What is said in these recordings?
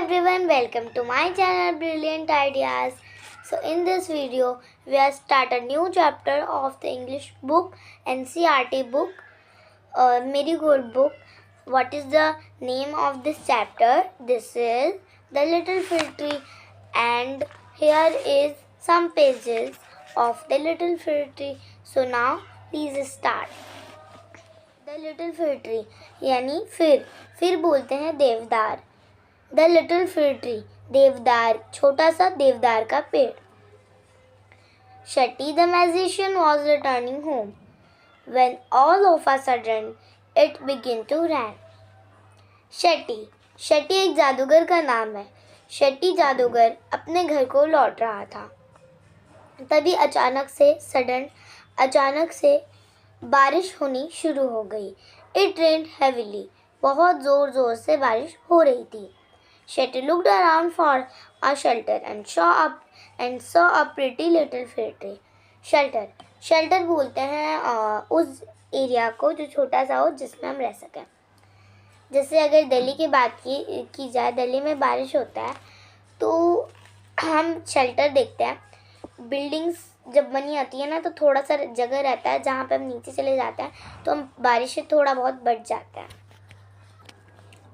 everyone, welcome to my channel Brilliant Ideas. So in this video we have started a new chapter of the English book, NCERT book, Marigold book. What is the name of this chapter? This is The Little Fir Tree, and here is some pages of The Little Fir Tree. So now please start. The Little Fir Tree यानी फिर बोलते हैं देवदार. The little फिर tree, देवदार, छोटा सा देवदार का पेड़. Shatty the magician was returning home when all of a sudden it begin to rain. Shatty एक जादूगर का नाम है. शटी जादूगर अपने घर को लौट रहा था. तभी अचानक से बारिश होनी शुरू हो गई. इट रेन्ड हेविली, बहुत ज़ोर से बारिश हो रही थी. Shetty looked around for a shelter and saw a pretty little fir tree. Shelter बोलते हैं उस एरिया को जो छोटा सा हो जिसमें हम रह सकें. जैसे अगर दिल्ली की बात की जाए, दिल्ली में बारिश होता है तो हम शेल्टर देखते हैं. बिल्डिंग्स जब बनी आती है ना तो थोड़ा सा जगह रहता है जहाँ पे हम नीचे चले जाते हैं तो हम बारिश से थोड़ा बहुत बच जाते हैं.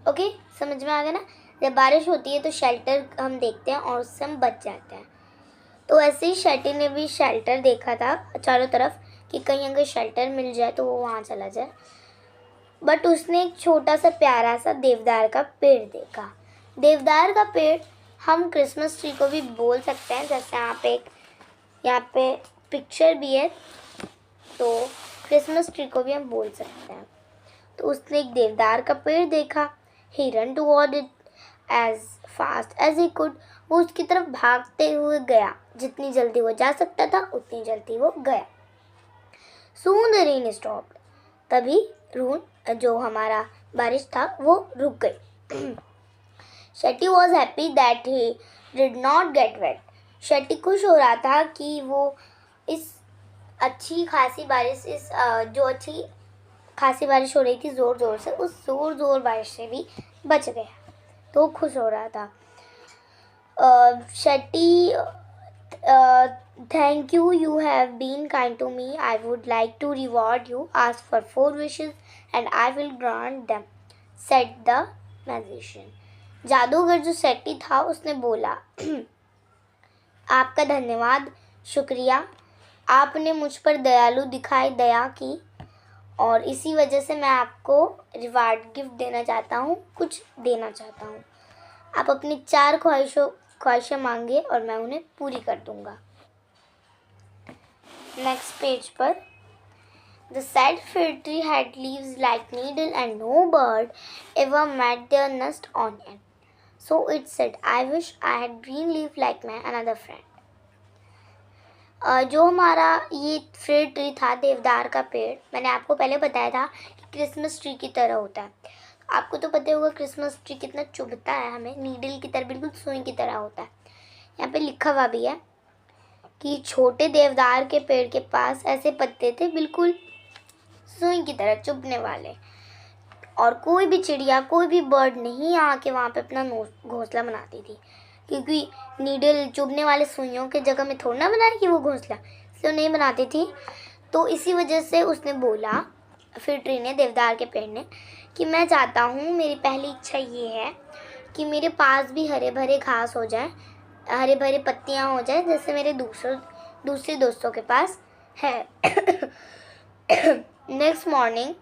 ओके, समझ में आ गया ना. जब बारिश होती है तो शेल्टर हम देखते हैं और उससे हम बच जाते हैं. तो ऐसे ही शटी ने भी शेल्टर देखा था चारों तरफ कि कहीं अगर शेल्टर मिल जाए तो वो वहाँ चला जाए. बट उसने एक छोटा सा प्यारा सा देवदार का पेड़ देखा. देवदार का पेड़ हम क्रिसमस ट्री को भी बोल सकते हैं. जैसे यहाँ पे पिक्चर भी है तो क्रिसमस ट्री को भी हम बोल सकते हैं. तो उसने एक देवदार का पेड़ देखा. He ran toward it as fast as he could. वो उसकी तरफ भागते हुए गया. जितनी जल्दी वो जा सकता था उतनी जल्दी वो गया. Soon the rain stopped. तभी जो हमारा बारिश था वो रुक गई. शटी was happy that he did not get wet. शटी खुश हो रहा था कि वो इस अच्छी खासी बारिश हो रही थी ज़ोर से, उस ज़ोर बारिश से भी बच गया. तो खुश हो रहा था. Shatty, thank you have been kind to me. I would like to reward you. Ask for 4 wishes and I will grant them, said the magician. जादूगर जो शटी था उसने बोला, आपका धन्यवाद, शुक्रिया. आपने मुझ पर दया की और इसी वजह से मैं आपको रिवार्ड गिफ्ट देना चाहता हूँ, कुछ देना चाहता हूँ. आप अपनी 4 ख्वाहिशें मांगिए और मैं उन्हें पूरी कर दूँगा. नेक्स्ट पेज पर. The sad fir tree had leaves like needle and no bird ever made their nest on it. So it said, I wish I had green leaf like my another friend. जो हमारा ये फिर tree था, देवदार का पेड़, मैंने आपको पहले बताया था कि क्रिसमस ट्री की तरह होता है. आपको तो पता होगा क्रिसमस ट्री कितना चुभता है हमें, नीडल की तरह, बिल्कुल सुई की तरह होता है. यहाँ पे लिखा हुआ भी है कि छोटे देवदार के पेड़ के पास ऐसे पत्ते थे बिल्कुल सुई की तरह चुभने वाले, और कोई भी चिड़िया, कोई भी बर्ड नहीं आके वहाँ पे अपना घोंसला बनाती थी, क्योंकि नीडल चुभने वाले सुइयों के जगह में थोड़ा ना बनाए कि वो घोंसला, इसलिए नहीं बनाती थी. तो इसी वजह से उसने बोला, फिर ट्री ने, देवदार के पेड़ ने, कि मैं चाहता हूँ, मेरी पहली इच्छा ये है कि मेरे पास भी हरे भरे घास हो जाए, हरे भरे पत्तियाँ हो जाए जैसे मेरे दूसरे दोस्तों के पास है. Next morning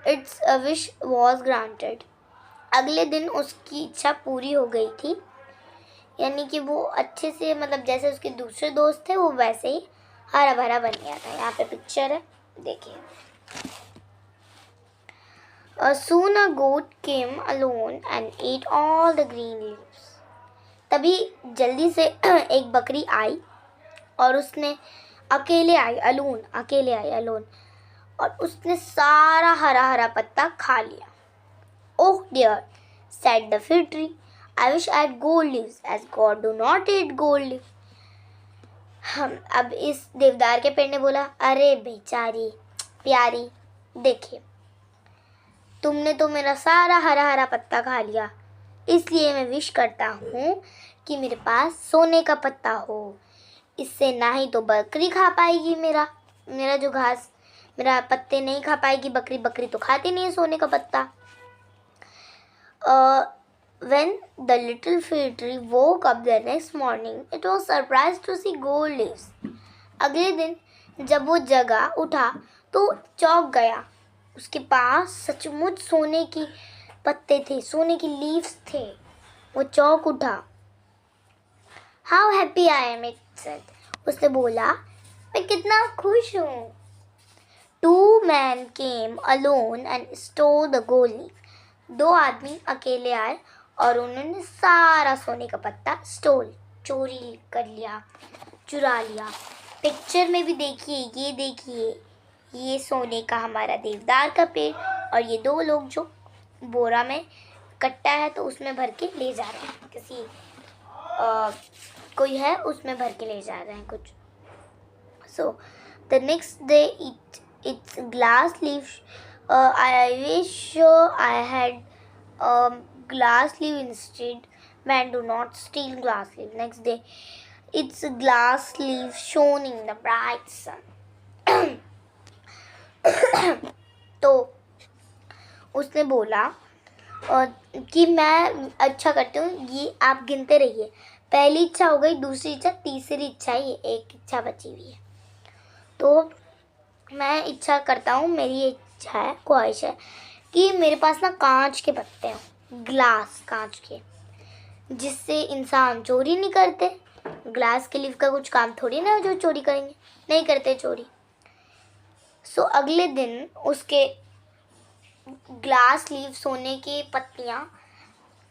it's wish was granted. अगले दिन उसकी इच्छा पूरी हो गई थी. यानी कि वो अच्छे से, मतलब जैसे उसके दूसरे दोस्त थे वो वैसे ही हरा भरा बन गया था. यहाँ पे पिक्चर है, देखिए. Soon a goat came alone and ate all the green leaves. तभी जल्दी से एक बकरी आई और उसने अकेले आई अलोन, और उसने सारा हरा पत्ता खा लिया. Oh dear, said the fir tree. I wish I had gold leaves, as God do not eat gold leaves. अब इस देवदार के पेड़ ने बोला, अरे बेचारी प्यारी, देखिए तुमने तो मेरा सारा हरा पत्ता खा लिया, इसलिए मैं विश करता हूँ कि मेरे पास सोने का पत्ता हो। इससे ना ही तो बकरी खा पाएगी मेरा जो घास, मेरा पत्ते नहीं खा पाएगी बकरी। बकरी तो खाती नहीं है सोने का पत्ता। When the little fir tree woke up the next morning, it was surprised to see gold leaves. अगले दिन जब वो जगा उठा तो चौंक गया। उसके पास सचमुच सोने की पत्ते थे, सोने की लीव्स थे। वो चौंक उठा। How happy I am, it said. उसने बोला, मैं कितना खुश हूँ। Two men came alone and stole the gold leaf. 2 आदमी अकेले आए और उन्होंने सारा सोने का पत्ता चोरी कर लिया, चुरा लिया। पिक्चर में भी देखिए, ये सोने का हमारा देवदार का पेड़ और ये 2 लोग जो बोरा में कट्टा है तो उसमें भर के ले जा रहे हैं। कोई है उसमें भर के ले जा रहे हैं कुछ। So the next day it's glass leaf. I wish I had glass leaf instead. Man, do not steal glass leaf. Next day, it's glass leaf shone in the bright sun. तो उसने बोला कि मैं अच्छा करती हूँ, ये आप गिनते रहिए। पहली इच्छा हो गई, दूसरी इच्छा, तीसरी इच्छा, ये एक इच्छा बची हुई है। तो मैं इच्छा करता हूँ, मेरी इच्छा है, ख्वाहिश है कि मेरे पास ना कांच के पत्ते हों, ग्लास कांच के, जिससे इंसान चोरी नहीं करते। ग्लास के लीफ का कुछ काम थोड़ी ना जो चोरी करेंगे, नहीं करते चोरी। सो अगले दिन उसके ग्लास लीफ, सोने की पत्तियाँ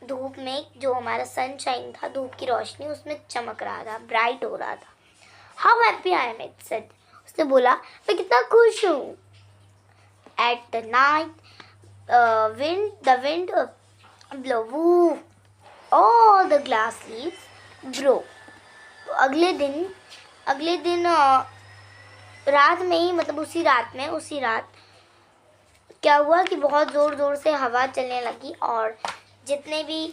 धूप में, जो हमारा सनशाइन था, धूप की रोशनी उसमें चमक रहा था, ब्राइट हो रहा था। How happy I am, it said. उसने बोला, मैं कितना खुश हूँ। At the night the wind blew, all the glass leaves broke. तो अगले दिन रात में ही, मतलब उसी रात क्या हुआ कि बहुत ज़ोर से हवा चलने लगी और जितने भी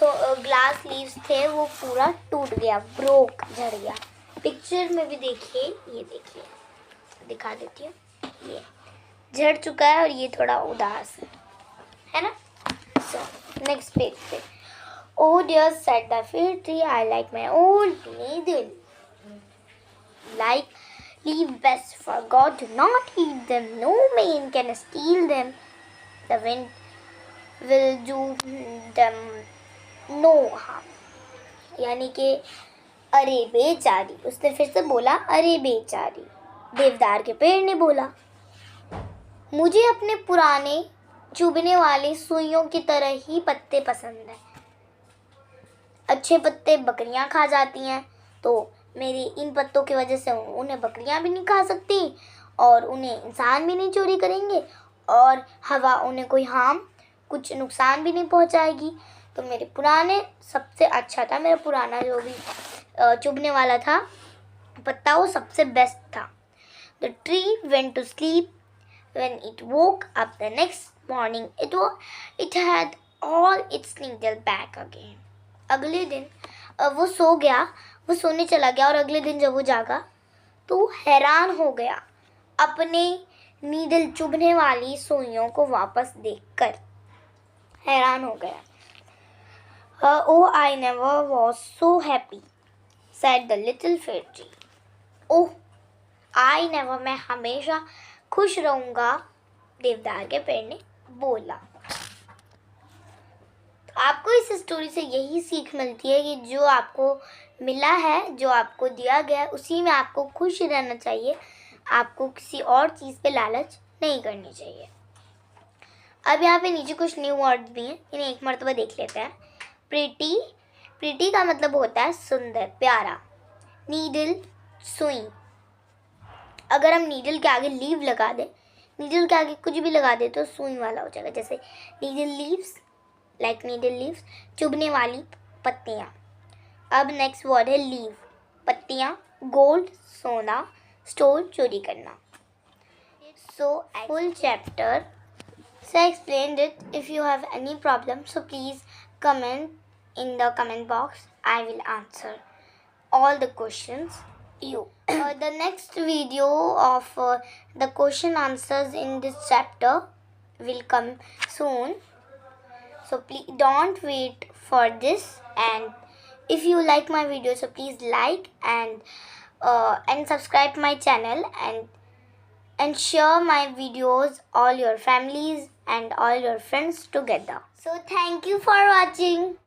ग्लास लीव्स थे वो पूरा टूट गया, ब्रोक, झड़ गया। पिक्चर में भी देखिए, ये देखिए, दिखा देती हूँ, ये झड़ चुका है और ये थोड़ा उदास है ना। सो नेक्स्ट पेज पे, Oh dear, said the fir tree, I like my old needle. Like leave best for God, do not eat them. No man can steal them. The wind will do them no harm. यानी कि अरे बेचारी, उसने फिर से बोला, अरे बेचारी। देवदार के पेड़ ने बोला, मुझे अपने पुराने चुभने वाले सुइयों की तरह ही पत्ते पसंद हैं। अच्छे पत्ते बकरियां खा जाती हैं, तो मेरी इन पत्तों की वजह से उन्हें बकरियां भी नहीं खा सकती और उन्हें इंसान भी नहीं चोरी करेंगे और हवा उन्हें कुछ नुकसान भी नहीं पहुंचाएगी। तो मेरे पुराने सबसे अच्छा था, मेरा पुराना जो भी चुभने वाला था पत्ता, वो सबसे बेस्ट था। The tree went to sleep. When it woke up the next morning, it had all its needle back again. अगले दिन वो सोने चला गया और अगले दिन जब वो जागा तो वो हैरान हो गया अपने नीडल चुभने वाली सुइयों को वापस देखकर। हैरान हो गया। Oh, I never was so happy, said the little fir tree. Oh, I never, मैं हमेशा खुश रहूँगा, देवदार के पेड़ ने बोला। आपको इस स्टोरी से यही सीख मिलती है कि जो आपको मिला है, जो आपको दिया गया, उसी में आपको खुश रहना चाहिए। आपको किसी और चीज़ पे लालच नहीं करनी चाहिए। अब यहाँ पे नीचे कुछ न्यू वर्ड्स भी हैं, इन्हें एक मर्तबा देख लेते हैं। प्रीटी का मतलब होता है सुंदर, प्यारा। नीडल, सुई। अगर हम नीडल के आगे लीव लगा दें, नीडल के आगे कुछ भी लगा दे तो सुई वाला हो जाएगा। जैसे needle leaves, like needle leaves, चुभने वाली पत्तियाँ। अब नेक्स्ट वर्ड है लीव, पत्तियाँ। गोल्ड, सोना। स्टोल, चोरी करना। सो फुल चैप्टर से explained it. If you have any problem so please comment in the comment box. I will answer all the questions. The next video of the question answers in this chapter will come soon. So please don't wait for this. And if you like my video, so please like and subscribe my channel and share my videos all your families and all your friends together. So thank you for watching.